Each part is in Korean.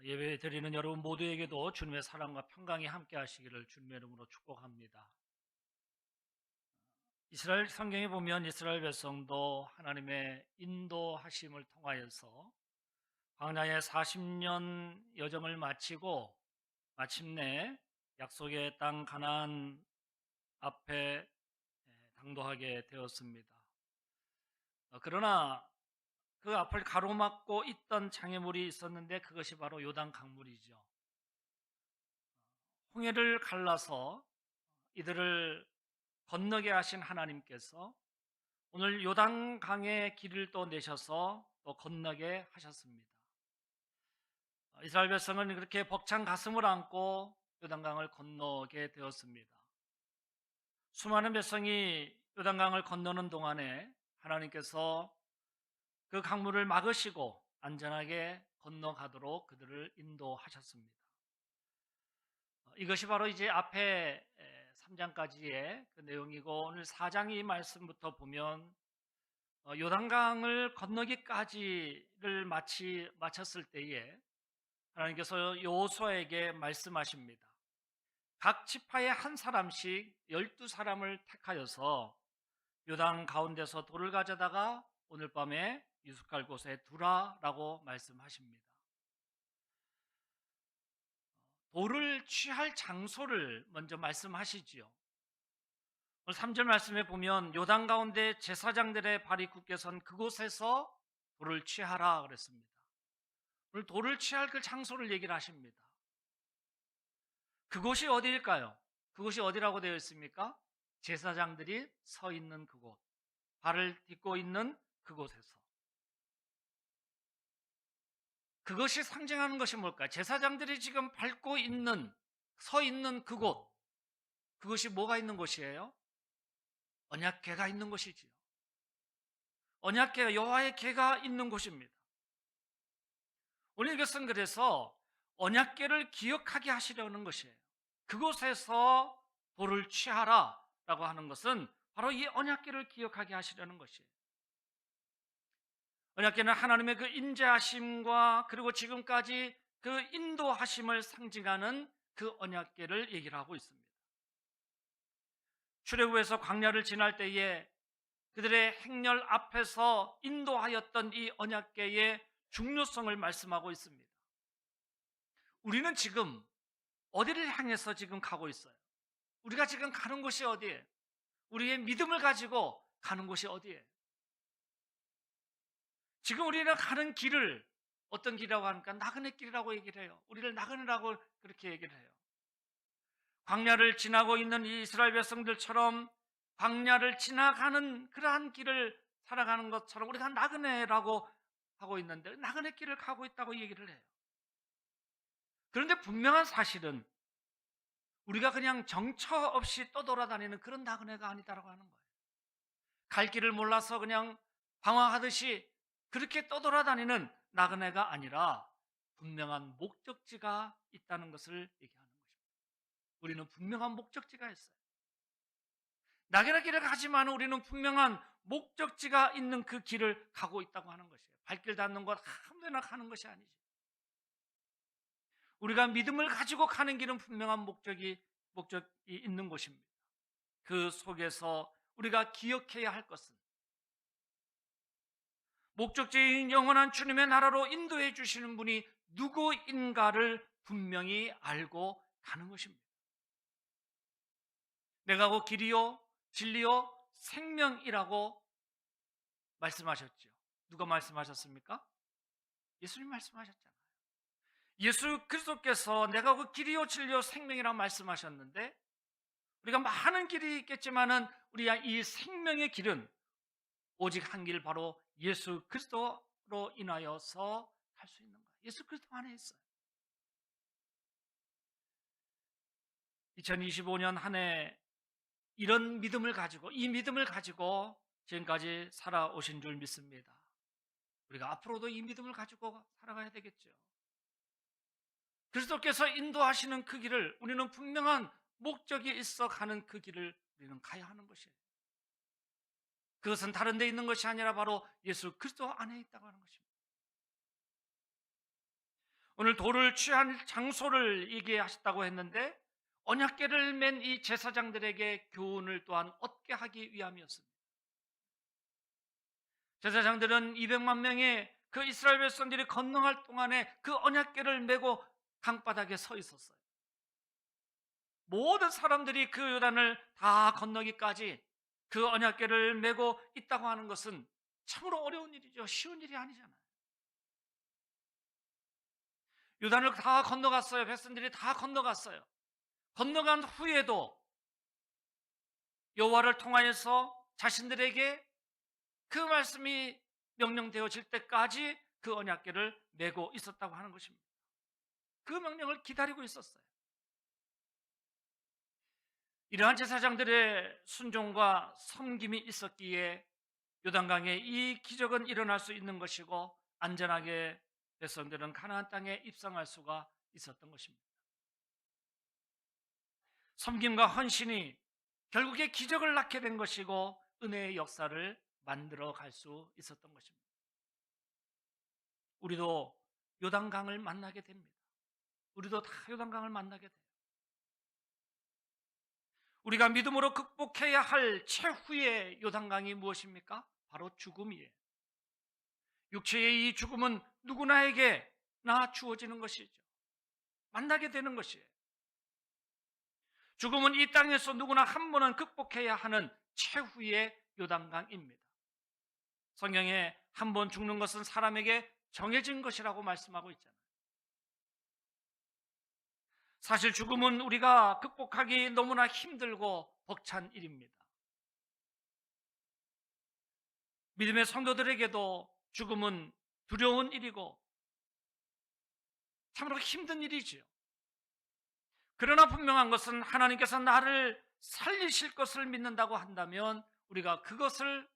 예배 드리는 여러분 모두에게도 주님의 사랑과 평강이 함께 하시기를 주님의 이름으로 축복합니다. 이스라엘 성경에 보면 이스라엘 백성도 하나님의 인도하심을 통하여서 광야의 40년 여정을 마치고 마침내 약속의 땅 가나안 앞에 당도하게 되었습니다. 그러나 그 앞을 가로막고 있던 장애물이 있었는데 그것이 바로 요단 강물이죠. 홍해를 갈라서 이들을 건너게 하신 하나님께서 오늘 요단강의 길을 또 내셔서 또 건너게 하셨습니다. 이스라엘 백성은 그렇게 벅찬 가슴을 안고 요단강을 건너게 되었습니다. 수많은 백성이 요단강을 건너는 동안에 하나님께서 그 강물을 막으시고 안전하게 건너가도록 그들을 인도하셨습니다. 이것이 바로 이제 앞에 3장까지의 그 내용이고, 오늘 4장의 말씀부터 보면 요단강을 건너기까지를 마쳤을 때에 하나님께서 여호수아에게 말씀하십니다. 각 지파의 한 사람씩 12사람을 택하여서 요단 가운데서 돌을 가져다가 오늘 밤에 유숙할 곳에 두라라고 말씀하십니다. 돌을 취할 장소를 먼저 말씀하시지요. 오늘 3절 말씀에 보면 요단 가운데 제사장들의 발이 굳게 선 그곳에서 돌을 취하라 그랬습니다. 오늘 돌을 취할 그 장소를 얘기를 하십니다. 그곳이 어디일까요? 그곳이 어디라고 되어 있습니까? 제사장들이 서 있는 그곳, 발을 딛고 있는 그곳에서. 그것이 상징하는 것이 뭘까요? 제사장들이 지금 밟고 있는, 서 있는 그곳, 그것이 뭐가 있는 곳이에요? 언약궤가 있는 곳이지요. 언약궤, 여호와의 궤가 있는 곳입니다. 오늘 이것은 그래서 언약궤를 기억하게 하시려는 것이에요. 그곳에서 돌을 취하라라고 하는 것은 바로 이 언약궤를 기억하게 하시려는 것이에요. 언약궤는 하나님의 그 인자하심과 그리고 지금까지 그 인도하심을 상징하는 그 언약궤를 얘기를 하고 있습니다. 출애굽에서 광야를 지날 때에 그들의 행렬 앞에서 인도하였던 이 언약궤의 중요성을 말씀하고 있습니다. 우리는 지금 어디를 향해서 지금 가고 있어요? 우리가 지금 가는 곳이 어디예요? 우리의 믿음을 가지고 가는 곳이 어디예요? 지금 우리는 가는 길을 어떤 길이라고 하니까 나그네 길이라고 얘기를 해요. 우리를 나그네라고 그렇게 얘기를 해요. 광야를 지나고 있는 이 이스라엘 백성들처럼 광야를 지나가는 그러한 길을 살아가는 것처럼 우리가 나그네라고 하고 있는데 나그네 길을 가고 있다고 얘기를 해요. 그런데 분명한 사실은 우리가 그냥 정처 없이 떠돌아다니는 그런 나그네가 아니다라고 하는 거예요. 갈 길을 몰라서 그냥 방황하듯이 그렇게 떠돌아다니는 나그네가 아니라 분명한 목적지가 있다는 것을 얘기하는 것입니다. 우리는 분명한 목적지가 있어요. 나그네 길을 가지만 우리는 분명한 목적지가 있는 그 길을 가고 있다고 하는 것이에요. 발길 닿는 곳 아무데나 가는 것이 아니죠. 우리가 믿음을 가지고 가는 길은 분명한 목적이 있는 곳입니다. 그 속에서 우리가 기억해야 할 것은 목적지인 영원한 주님의 나라로 인도해 주시는 분이 누구인가를 분명히 알고 가는 것입니다. 내가 곧 길이요 진리요 생명이라고 말씀하셨죠. 누가 말씀하셨습니까? 예수님 말씀하셨잖아요. 예수 그리스도께서 내가 그 길이요 진리요 생명이라고 말씀하셨는데, 우리가 많은 길이 있겠지만은 우리가 이 생명의 길은 오직 한 길, 바로 예수 그리스도로 인하여서 할 수 있는 거예요. 예수 그리스도 안에 있어요. 2025년 한 해 이런 믿음을 가지고, 이 믿음을 가지고 지금까지 살아오신 줄 믿습니다. 우리가 앞으로도 이 믿음을 가지고 살아가야 되겠죠. 그리스도께서 인도하시는 그 길을, 우리는 분명한 목적이 있어 가는 그 길을 우리는 가야 하는 것이에요. 그것은 다른 데 있는 것이 아니라 바로 예수 그리스도 안에 있다고 하는 것입니다. 오늘 돌을 취한 장소를 얘기하셨다고 했는데 언약궤를 맨 이 제사장들에게 교훈을 또한 얻게 하기 위함이었습니다. 제사장들은 200만 명의 그 이스라엘 백성들이 건너갈 동안에 그 언약궤를 메고 강바닥에 서 있었어요. 모든 사람들이 그 요단을 다 건너기까지 그 언약궤를 메고 있다고 하는 것은 참으로 어려운 일이죠. 쉬운 일이 아니잖아요. 요단을 다 건너갔어요. 백성들이 다 건너갔어요. 건너간 후에도 여호와를 통하여서 자신들에게 그 말씀이 명령되어질 때까지 그 언약궤를 메고 있었다고 하는 것입니다. 그 명령을 기다리고 있었어요. 이러한 제사장들의 순종과 섬김이 있었기에 요단강에 이 기적은 일어날 수 있는 것이고 안전하게 백성들은 가나안 땅에 입성할 수가 있었던 것입니다. 섬김과 헌신이 결국에 기적을 낳게 된 것이고 은혜의 역사를 만들어 갈 수 있었던 것입니다. 우리도 요단강을 만나게 됩니다. 우리도 다 요단강을 만나게 돼요. 우리가 믿음으로 극복해야 할 최후의 요단강이 무엇입니까? 바로 죽음이에요. 육체의 이 죽음은 누구나에게나 주어지는 것이죠. 만나게 되는 것이에요. 죽음은 이 땅에서 누구나 한 번은 극복해야 하는 최후의 요단강입니다. 성경에 한 번 죽는 것은 사람에게 정해진 것이라고 말씀하고 있잖아요. 사실 죽음은 우리가 극복하기 너무나 힘들고 벅찬 일입니다. 믿음의 성도들에게도 죽음은 두려운 일이고 참으로 힘든 일이지요. 그러나 분명한 것은 하나님께서 나를 살리실 것을 믿는다고 한다면 우리가 그것을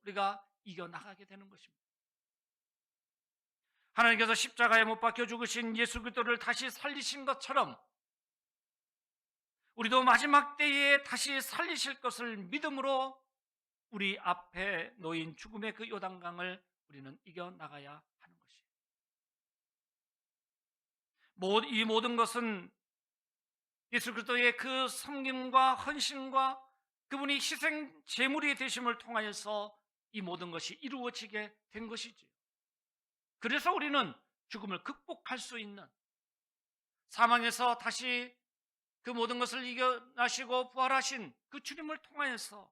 이겨나가게 되는 것입니다. 하나님께서 십자가에 못 박혀 죽으신 예수 그리스도를 다시 살리신 것처럼 우리도 마지막 때에 다시 살리실 것을 믿음으로 우리 앞에 놓인 죽음의 그 요단강을 우리는 이겨나가야 하는 것이에요. 이 모든 것은 예수 그리스도의 그 섬김과 헌신과 그분이 희생 제물이 되심을 통하여서 이 모든 것이 이루어지게 된 것이지요. 그래서 우리는 죽음을 극복할 수 있는, 사망에서 다시 그 모든 것을 이겨나시고 부활하신 그 주님을 통하여서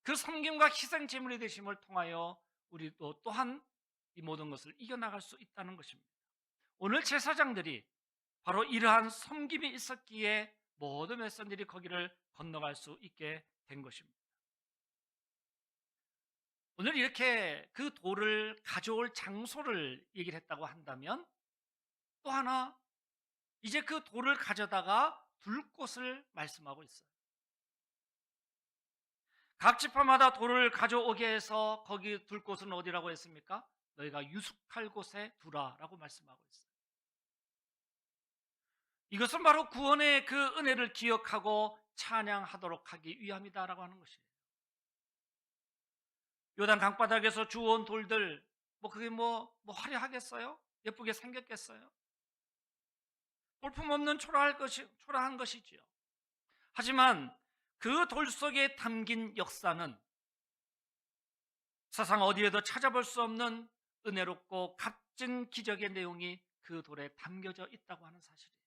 그 섬김과 희생 제물이 되심을 통하여 우리도 또한 이 모든 것을 이겨나갈 수 있다는 것입니다. 오늘 제사장들이 바로 이러한 섬김이 있었기에 모든 백성들이 거기를 건너갈 수 있게 된 것입니다. 오늘 이렇게 그 돌을 가져올 장소를 얘기를 했다고 한다면 또 하나, 이제 그 돌을 가져다가 둘 곳을 말씀하고 있어요. 각 지파마다 돌을 가져오게 해서 거기 둘 곳은 어디라고 했습니까? 너희가 유숙할 곳에 두라라고 말씀하고 있어요. 이것은 바로 구원의 그 은혜를 기억하고 찬양하도록 하기 위함이다라고 하는 것이에요. 요단 강바닥에서 주워온 돌들, 그게 화려하겠어요? 예쁘게 생겼겠어요? 볼품없는 초라한 것이지요. 하지만 그 돌 속에 담긴 역사는 세상 어디에도 찾아볼 수 없는 은혜롭고 값진 기적의 내용이 그 돌에 담겨져 있다고 하는 사실이에요.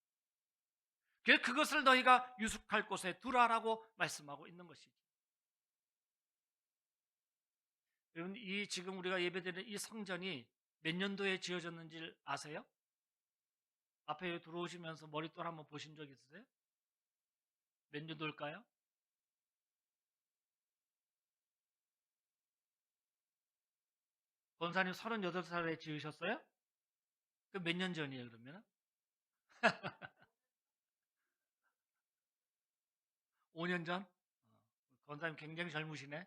그것을 너희가 유숙할 곳에 두라라고 말씀하고 있는 것이죠. 여러분, 지금 우리가 예배드리는 이 성전이 몇 년도에 지어졌는지 아세요? 앞에 들어오시면서 머릿돌 한번 보신 적 있으세요? 몇 년도일까요? 권사님 38살에 지으셨어요? 그 몇 년 전이에요, 그러면? 5년 전? 권사님 굉장히 젊으시네.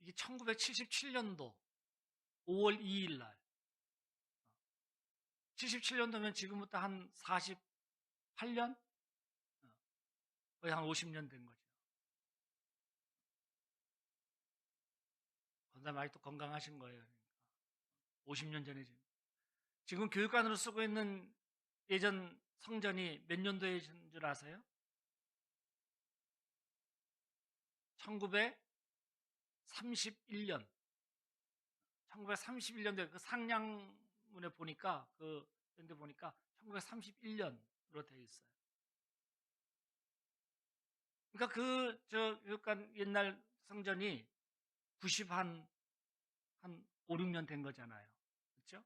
이게 1977년도 5월 2일 날. 77년도면 지금부터 한 48년? 거의 한 50년 된 거죠. 권사님 아직도 건강하신 거예요. 50년 전에 지금. 지금 교육관으로 쓰고 있는 예전 성전이 몇 년도에 진 줄 아세요? 1931년. 1931년도에 그 상량문에 보니까 그 연대 보니까 1931년으로 되어 있어요. 그러니까 그 저 교육관 옛날 성전이 90 한 5, 6년 된 거잖아요. 그렇죠?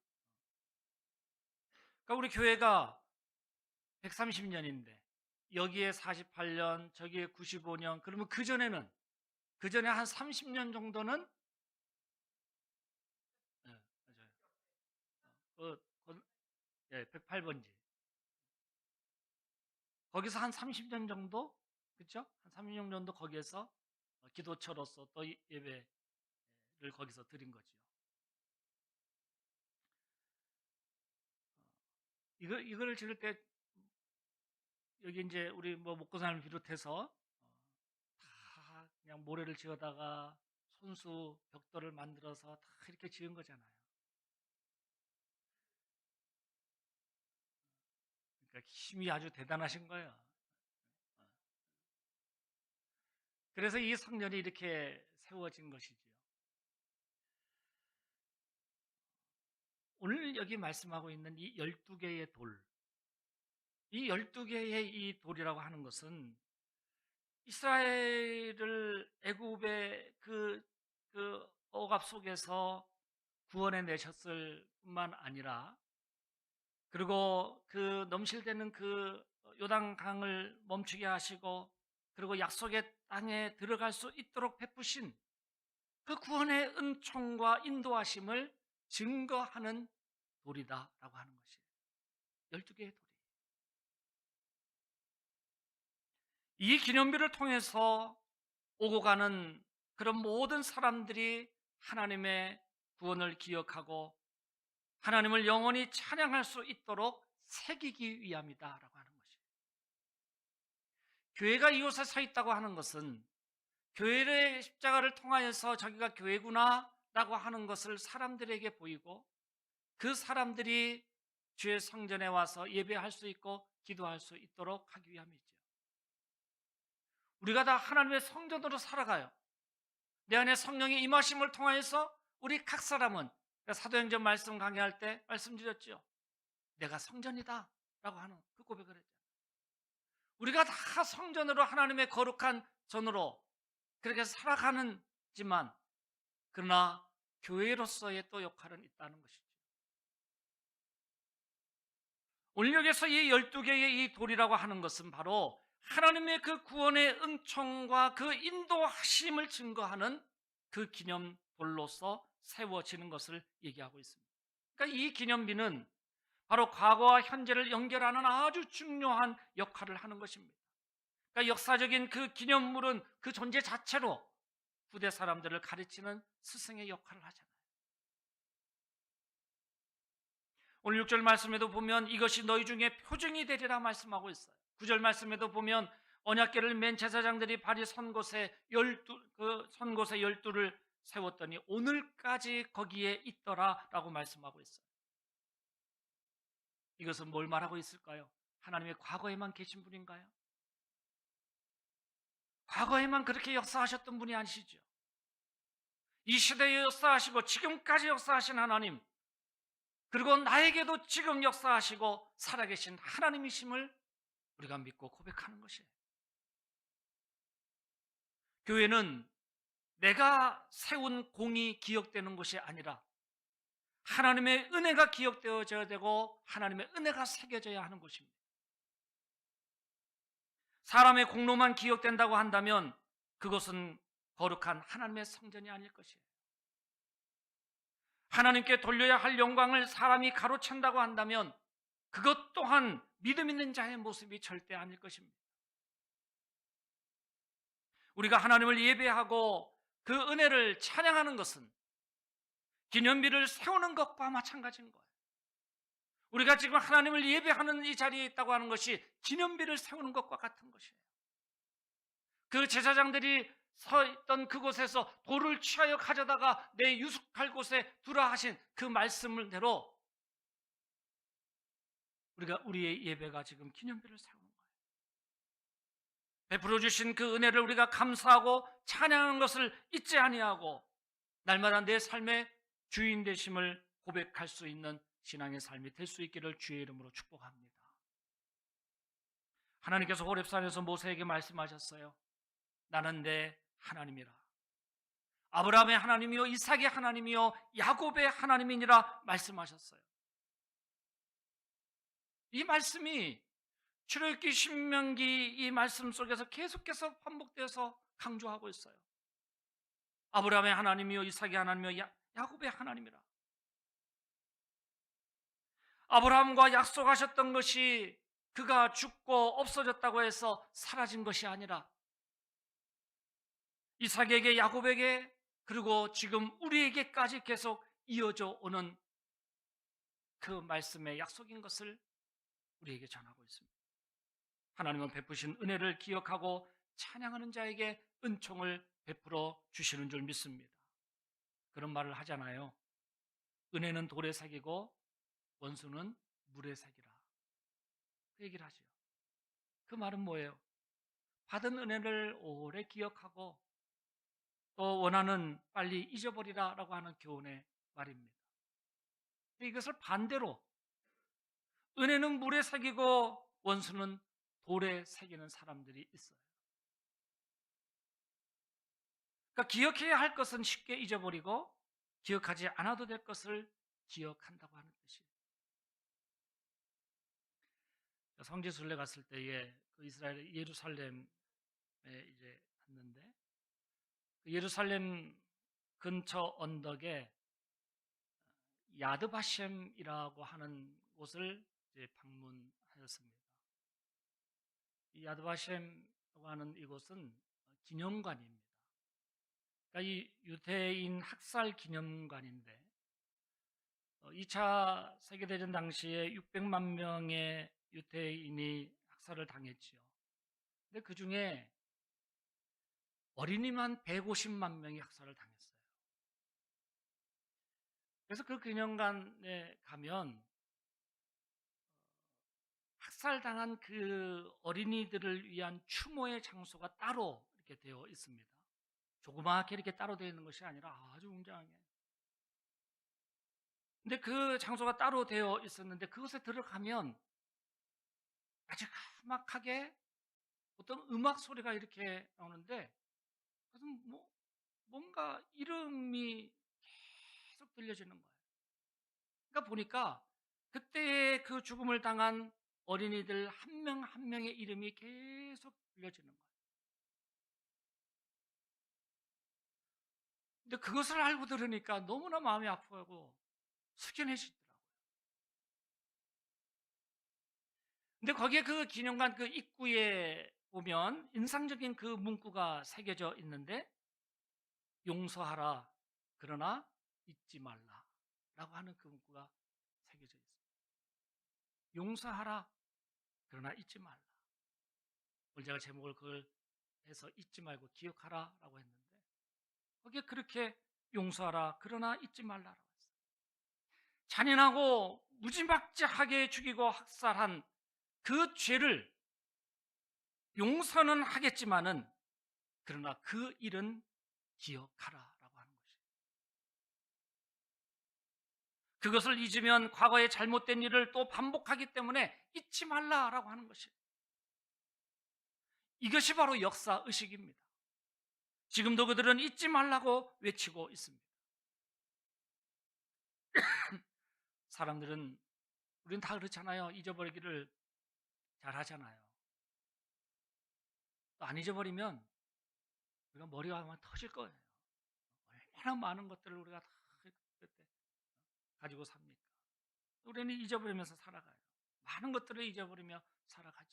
그러니까 우리 교회가 130년인데 여기에 48년, 저기에 95년, 그러면 그 전에 한 30년 정도는 네, 맞아요. 예, 108번지. 거기서 한 30년 정도, 그렇죠? 한 30년 정도 거기에서 기도처로서 또 예배를 거기서 드린 거죠. 이거를 지을 때 여기 이제 우리 뭐 목고산을 비롯해서 다 그냥 모래를 지어다가 손수 벽돌을 만들어서 다 이렇게 지은 거잖아요. 그러니까 힘이 아주 대단하신 거예요. 그래서 이 성전이 이렇게 세워진 것이지요. 오늘 여기 말씀하고 있는 이 12개의 돌, 이 12개의 이 돌이라고 하는 것은 이스라엘을 애굽의 그 억압 속에서 구원해 내셨을 뿐만 아니라, 그리고 그 넘실대는 그 요단강을 멈추게 하시고 그리고 약속의 땅에 들어갈 수 있도록 베푸신 그 구원의 은총과 인도하심을 증거하는 돌이다라고 하는 것이에요. 12개의 돌이. 이 기념비를 통해서 오고 가는 그런 모든 사람들이 하나님의 구원을 기억하고 하나님을 영원히 찬양할 수 있도록 새기기 위함이다라고 하는 것이에요. 교회가 이곳에 서 있다고 하는 것은 교회의 십자가를 통하여서 저기가 교회구나 라고 하는 것을 사람들에게 보이고 그 사람들이 주의 성전에 와서 예배할 수 있고 기도할 수 있도록 하기 위함이죠. 우리가 다 하나님의 성전으로 살아가요. 내 안에 성령의 임하심을 통하여서 우리 각 사람은, 사도행전 말씀 강의할 때 말씀드렸죠. 내가 성전이다 라고 하는 그 고백을 했죠. 우리가 다 성전으로, 하나님의 거룩한 전으로 그렇게 살아가는지만, 그러나 교회로서의 또 역할은 있다는 것이죠. 오늘 여기서 이 12개의 이 돌이라고 하는 것은 바로 하나님의 그 구원의 은총과 그 인도하심을 증거하는 그 기념돌로서 세워지는 것을 얘기하고 있습니다. 그러니까 이 기념비는 바로 과거와 현재를 연결하는 아주 중요한 역할을 하는 것입니다. 그러니까 역사적인 그 기념물은 그 존재 자체로 후대 사람들을 가르치는 스승의 역할을 하잖아요. 오늘 6절 말씀에도 보면 이것이 너희 중에 표징이 되리라 말씀하고 있어요. 9절 말씀에도 보면 언약궤를 맨 제사장들이 발이 선 곳에 선 곳에 12를 세웠더니 오늘까지 거기에 있더라라고 말씀하고 있어요. 이것은 뭘 말하고 있을까요? 하나님의 과거에만 계신 분인가요? 과거에만 그렇게 역사하셨던 분이 아니시죠. 이 시대에 역사하시고 지금까지 역사하신 하나님, 그리고 나에게도 지금 역사하시고 살아계신 하나님이심을 우리가 믿고 고백하는 것이에요. 교회는 내가 세운 공이 기억되는 것이 아니라 하나님의 은혜가 기억되어져야 되고 하나님의 은혜가 새겨져야 하는 것입니다. 사람의 공로만 기억된다고 한다면 그것은 거룩한 하나님의 성전이 아닐 것이에요. 하나님께 돌려야 할 영광을 사람이 가로챈다고 한다면 그것 또한 믿음 있는 자의 모습이 절대 아닐 것입니다. 우리가 하나님을 예배하고 그 은혜를 찬양하는 것은 기념비를 세우는 것과 마찬가지인 거예요. 우리가 지금 하나님을 예배하는 이 자리에 있다고 하는 것이 기념비를 세우는 것과 같은 것이에요. 그 제사장들이 서 있던 그곳에서 돌을 취하여 가져다가 내 유숙할 곳에 두라 하신 그 말씀을 대로 우리의 예배가 지금 기념비를 세우는 거예요. 베풀어 주신 그 은혜를 우리가 감사하고 찬양하는 것을 잊지 아니하고 날마다 내 삶의 주인 되심을 고백할 수 있는 신앙의 삶이 될 수 있기를 주의 이름으로 축복합니다. 하나님께서 호렙산에서 모세에게 말씀하셨어요. 나는 내 하나님이라. 아브라함의 하나님이요 이삭의 하나님이요 야곱의 하나님이니라 말씀하셨어요. 이 말씀이 출애굽기 신명기 이 말씀 속에서 계속해서 반복되어서 강조하고 있어요. 아브라함의 하나님이요 이삭의 하나님이요 야곱의 하나님이라. 아브라함과 약속하셨던 것이 그가 죽고 없어졌다고 해서 사라진 것이 아니라 이삭에게 야곱에게 그리고 지금 우리에게까지 계속 이어져 오는 그 말씀의 약속인 것을 우리에게 전하고 있습니다. 하나님은 베푸신 은혜를 기억하고 찬양하는 자에게 은총을 베풀어 주시는 줄 믿습니다. 그런 말을 하잖아요. 은혜는 돌의 색이고 원수는 물의 색이라. 그 얘기를 하죠. 그 말은 뭐예요? 받은 은혜를 오래 기억하고 또 원하는 빨리 잊어버리라라고 하는 교훈의 말입니다. 이것을 반대로 은혜는 물에 새기고 원수는 돌에 새기는 사람들이 있어요. 그러니까 기억해야 할 것은 쉽게 잊어버리고 기억하지 않아도 될 것을 기억한다고 하는 뜻이에요. 성지순례 갔을 때에 그 이스라엘 예루살렘에 이제 갔는데 그 예루살렘 근처 언덕에 야드바셴이라고 하는 곳을 이제 방문하였습니다. 이 야드바셴이라고 하는 이곳은 기념관입니다. 그러니까 이 유대인 학살 기념관인데 2차 세계대전 당시에 600만 명의 유대인이 학살을 당했지요. 근데 그 중에 어린이만 150만 명이 학살을 당했어요. 그래서 그 기념관에 가면 학살당한 그 어린이들을 위한 추모의 장소가 따로 이렇게 되어 있습니다. 조그맣게 이렇게 따로 되어 있는 것이 아니라 아주 웅장하게. 근데 그 장소가 따로 되어 있었는데 그곳에 들어가면 아주 까맣게 어떤 음악 소리가 이렇게 나오는데 무슨 뭔가 이름이 계속 들려지는 거예요. 그러니까 보니까 그때의 그 죽음을 당한 어린이들 한 명 한 명의 이름이 계속 들려지는 거예요. 근데 그것을 알고 들으니까 너무나 마음이 아프고 숙연해지더라고요. 근데 거기에 그 기념관 그 입구에 보면 인상적인 그 문구가 새겨져 있는데 용서하라 그러나 잊지 말라 라고 하는 그 문구가 새겨져 있습니다. 용서하라 그러나 잊지 말라. 오늘 제가 제목을 그걸 해서 잊지 말고 기억하라 라고 했는데 거기에 그렇게 용서하라 그러나 잊지 말라라고 했어요. 잔인하고 무지막지하게 죽이고 학살한 그 죄를 용서는 하겠지만은 그러나 그 일은 기억하라라고 하는 것이에요. 그것을 잊으면 과거의 잘못된 일을 또 반복하기 때문에 잊지 말라라고 하는 것이에요. 이것이 바로 역사 의식입니다. 지금도 그들은 잊지 말라고 외치고 있습니다. 사람들은 우리는 다 그렇잖아요. 잊어버리기를 잘 하잖아요. 또 안 잊어버리면 우리가 머리가 아마 터질 거예요. 얼마나 많은 것들을 우리가 다 그때 가지고 삽니까? 우리는 잊어버리면서 살아가요. 많은 것들을 잊어버리며 살아가죠.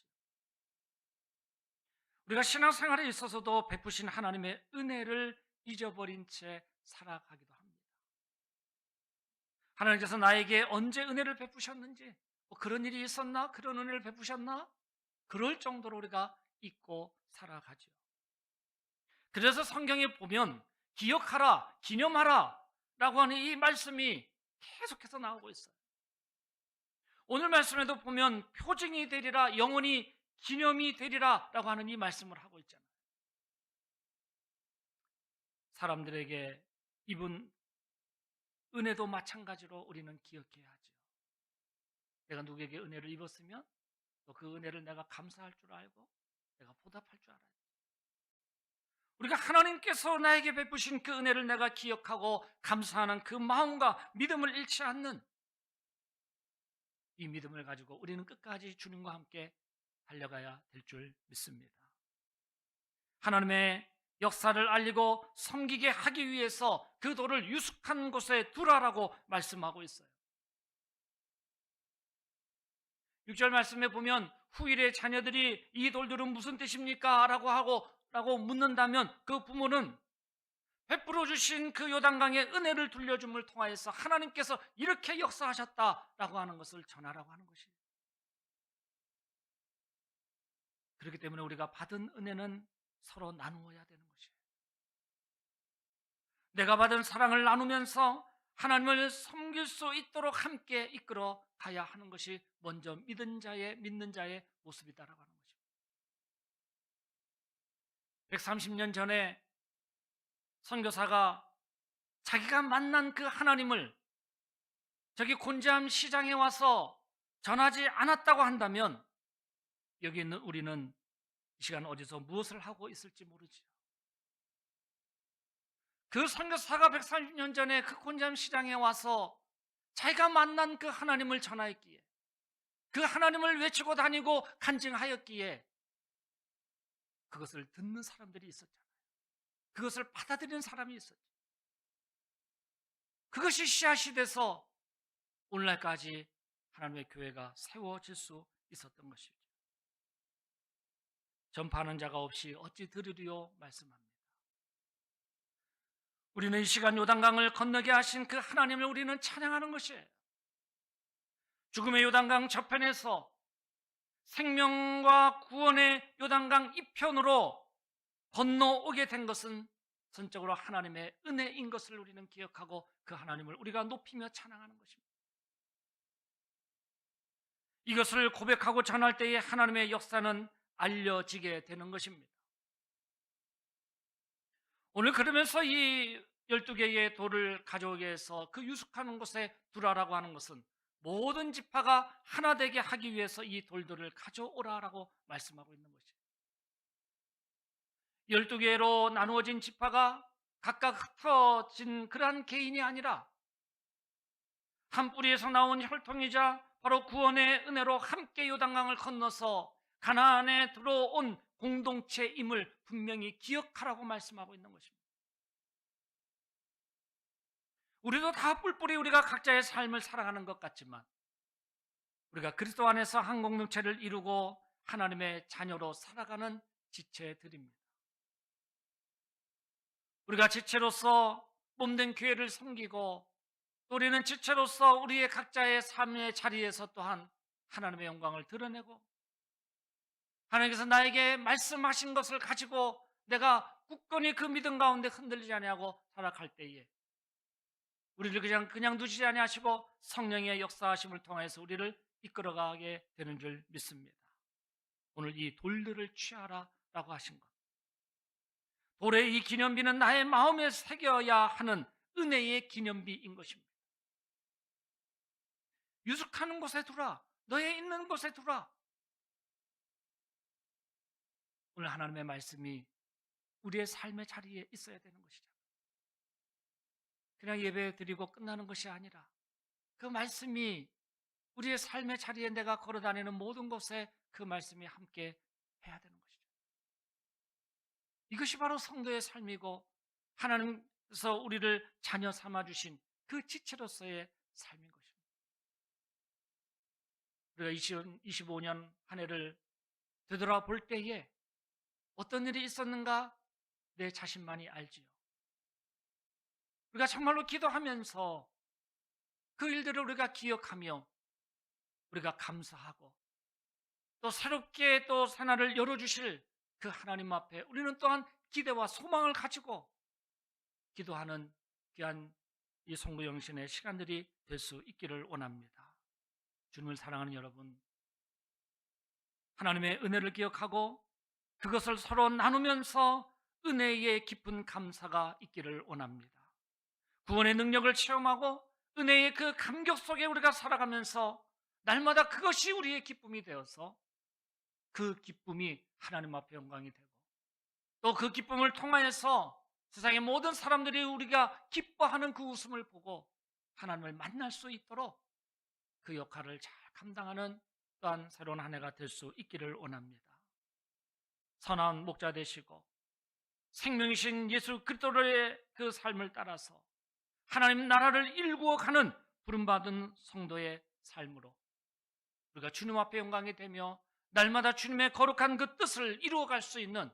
우리가 신앙생활에 있어서도 베푸신 하나님의 은혜를 잊어버린 채 살아가기도 합니다. 하나님께서 나에게 언제 은혜를 베푸셨는지, 그런 일이 있었나? 그런 은혜를 베푸셨나? 그럴 정도로 우리가 잊고 살아가죠. 그래서 성경에 보면 기억하라, 기념하라 라고 하는 이 말씀이 계속해서 나오고 있어요. 오늘 말씀에도 보면 표징이 되리라, 영원히 기념이 되리라 라고 하는 이 말씀을 하고 있잖아요. 사람들에게 입은 은혜도 마찬가지로 우리는 기억해야 하죠. 내가 누구에게 은혜를 입었으면 또 그 은혜를 내가 감사할 줄 알고 내가 보답할 줄 알아야 돼요. 우리가 하나님께서 나에게 베푸신 그 은혜를 내가 기억하고 감사하는 그 마음과 믿음을 잃지 않는 이 믿음을 가지고 우리는 끝까지 주님과 함께 달려가야 될 줄 믿습니다. 하나님의 역사를 알리고 섬기게 하기 위해서 그 돌을 유숙한 곳에 두라라고 말씀하고 있어요. 6절 말씀에 보면 후일의 자녀들이 이 돌들은 무슨 뜻입니까? 라고 묻는다면 그 부모는 베풀어 주신 그 요단강의 은혜를 돌려줌을 통하여서 하나님께서 이렇게 역사하셨다라고 하는 것을 전하라고 하는 것이에요. 그렇기 때문에 우리가 받은 은혜는 서로 나누어야 되는 것이에요. 내가 받은 사랑을 나누면서 하나님을 섬길 수 있도록 함께 이끌어 가야 하는 것이 먼저 믿는 자의 모습이다라고 하는 것입니다. 130년 전에 선교사가 자기가 만난 그 하나님을 저기 곤지암 시장에 와서 전하지 않았다고 한다면 여기 있는 우리는 이 시간 어디서 무엇을 하고 있을지 모르지요. 그 선교사가 130년 전에 그 곤지암 시장에 와서 자기가 만난 그 하나님을 전하였기에, 그 하나님을 외치고 다니고 간증하였기에 그것을 듣는 사람들이 있었잖아요. 그것을 받아들이는 사람이 있었죠. 그것이 씨앗이 돼서 오늘날까지 하나님의 교회가 세워질 수 있었던 것이죠. 전파하는 자가 없이 어찌 들으리요 말씀합니다. 우리는 이 시간 요단강을 건너게 하신 그 하나님을 우리는 찬양하는 것이에요. 죽음의 요단강 저편에서 생명과 구원의 요단강 이편으로 건너오게 된 것은 전적으로 하나님의 은혜인 것을 우리는 기억하고 그 하나님을 우리가 높이며 찬양하는 것입니다. 이것을 고백하고 전할 때에 하나님의 역사는 알려지게 되는 것입니다. 오늘 그러면서 이 12개의 돌을 가져오게 해서 그 유숙하는 곳에 두라라고 하는 것은 모든 지파가 하나 되게 하기 위해서 이 돌들을 가져오라라고 말씀하고 있는 것이에요. 12개로 나누어진 지파가 각각 흩어진 그러한 개인이 아니라 한 뿌리에서 나온 혈통이자 바로 구원의 은혜로 함께 요단강을 건너서 가나안에 들어온 공동체임을 분명히 기억하라고 말씀하고 있는 것입니다. 우리도 다 뿔뿔이 우리가 각자의 삶을 살아가는 것 같지만 우리가 그리스도 안에서 한 공동체를 이루고 하나님의 자녀로 살아가는 지체들입니다. 우리가 지체로서 몸된 교회를 섬기고 또 우리는 지체로서 우리의 각자의 삶의 자리에서 또한 하나님의 영광을 드러내고 하나님께서 나에게 말씀하신 것을 가지고 내가 굳건히 그 믿음 가운데 흔들리지 아니하고 살아갈 때에 우리를 그냥 두시지 아니하시고 성령의 역사하심을 통해서 우리를 이끌어가게 되는 줄 믿습니다. 오늘 이 돌들을 취하라라고 하신 것, 돌의 이 기념비는 나의 마음에 새겨야 하는 은혜의 기념비인 것입니다. 유숙하는 곳에 두라, 너의 있는 곳에 두라. 오늘 하나님의 말씀이 우리의 삶의 자리에 있어야 되는 것이죠. 그냥 예배 드리고 끝나는 것이 아니라 그 말씀이 우리의 삶의 자리에 내가 걸어다니는 모든 곳에 그 말씀이 함께 해야 되는 것이죠. 이것이 바로 성도의 삶이고 하나님께서 우리를 자녀 삼아주신 그 지체로서의 삶인 것입니다. 우리가 2025년 한 해를 되돌아볼 때에 어떤 일이 있었는가 내 자신만이 알지요. 우리가 정말로 기도하면서 그 일들을 우리가 기억하며 우리가 감사하고 또 새롭게 또 새날을 열어주실 그 하나님 앞에 우리는 또한 기대와 소망을 가지고 기도하는 귀한 이 송구영신의 시간들이 될 수 있기를 원합니다. 주님을 사랑하는 여러분, 하나님의 은혜를 기억하고 그것을 서로 나누면서 은혜의 깊은 감사가 있기를 원합니다. 구원의 능력을 체험하고 은혜의 그 감격 속에 우리가 살아가면서 날마다 그것이 우리의 기쁨이 되어서 그 기쁨이 하나님 앞에 영광이 되고 또 그 기쁨을 통하여서 세상의 모든 사람들이 우리가 기뻐하는 그 웃음을 보고 하나님을 만날 수 있도록 그 역할을 잘 감당하는 또한 새로운 한 해가 될 수 있기를 원합니다. 선한 목자 되시고 생명이신 예수 그리스도의 그 삶을 따라서 하나님 나라를 일구어가는 부름받은 성도의 삶으로 우리가 주님 앞에 영광이 되며 날마다 주님의 거룩한 그 뜻을 이루어갈 수 있는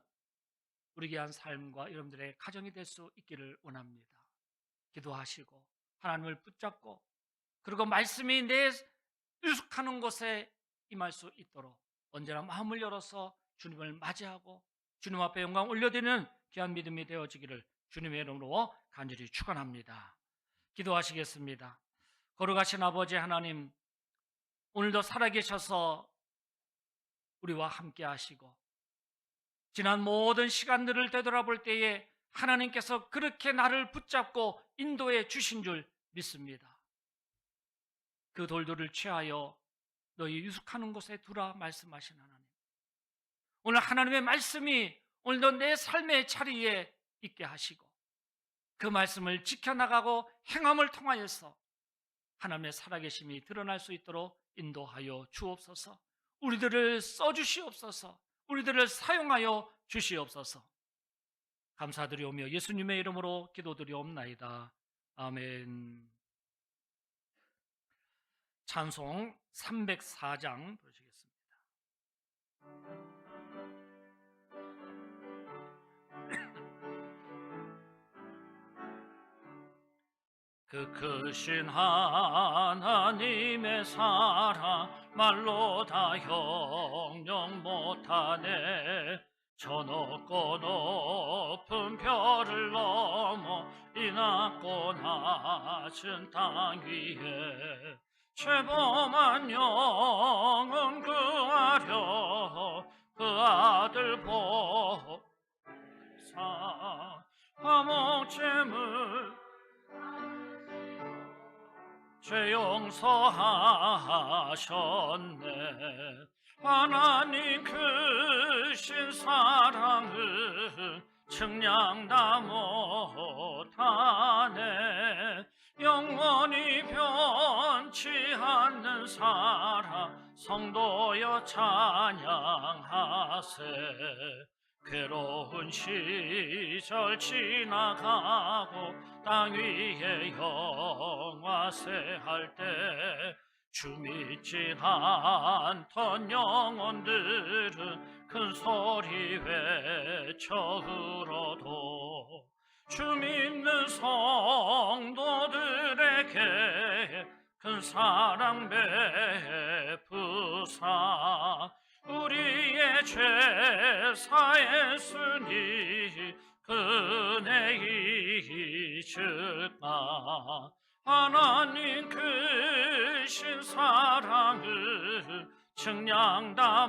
우리 귀한 삶과 여러분들의 가정이 될 수 있기를 원합니다. 기도하시고 하나님을 붙잡고 그리고 말씀이 내 유숙하는 곳에 임할 수 있도록 언제나 마음을 열어서 주님을 맞이하고 주님 앞에 영광 올려드리는 귀한 믿음이 되어지기를 주님의 이름으로 간절히 축원합니다. 기도하시겠습니다. 거룩하신 아버지 하나님, 오늘도 살아계셔서 우리와 함께 하시고 지난 모든 시간들을 되돌아볼 때에 하나님께서 그렇게 나를 붙잡고 인도해 주신 줄 믿습니다. 그 돌들을 취하여 너희 유숙하는 곳에 두라 말씀하신 하나님, 오늘 하나님의 말씀이 오늘도 내 삶의 자리에 있게 하시고 그 말씀을 지켜나가고 행함을 통하여서 하나님의 살아계심이 드러날 수 있도록 인도하여 주옵소서. 우리들을 써주시옵소서. 우리들을 사용하여 주시옵소서. 감사드리오며 예수님의 이름으로 기도드리옵나이다. 아멘. 찬송 304장 부르시겠습니다. 그 크신 하나님의 사랑 말로 다 형용 못하네. 저 높고 높은 별을 넘어 이 낮고 낮은 땅 위에 죄범한 영혼 구하려 그 아들 보사 화목제물 죄 용서하셨네. 하나님 크신 사랑을 측량 다 못하네. 영원히 변치 않는 사랑 성도여 찬양하세. 괴로운 시절 지나가고 땅 위에 영화세할 때 주 믿지 않던 영혼들은 큰 소리 외쳐 울어도 주 믿는 성도들에게 큰 사랑 베푸사 우리의 죄 사했으니 그네 잊을까. 하나님 크신 사랑을 측량 다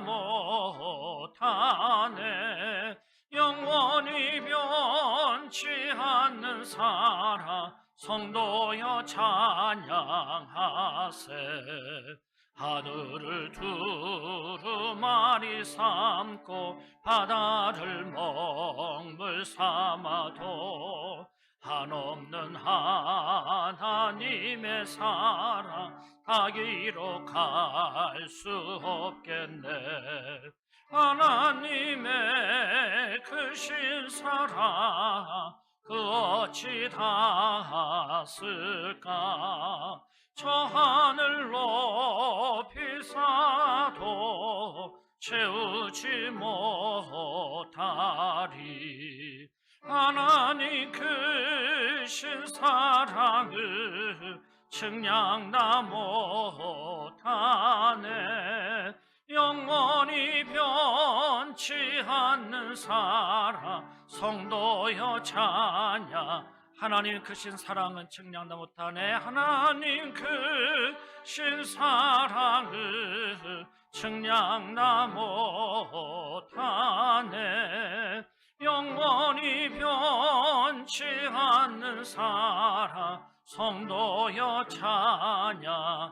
못하네. 영원히 변치 않는 사랑 성도여 찬양하세. 하늘을 두루마리 삼고 바다를 먹물 삼아도 한없는 하나님의 사랑 다 기록할 수 없겠네. 하나님의 크신 사랑 그 어찌 닿았을까. 저 하늘 높이 사도 채우지 못하리. 하나님 크신 사랑을 측량 다 못하네. 영원히 변치 않는 사랑 성도여 찬양하세. 하나님 크신 사랑은 측량도 못하네. 하나님 크신 사랑을 측량도 못하네. 영원히 변치 않는 사랑 성도여 찬양하세.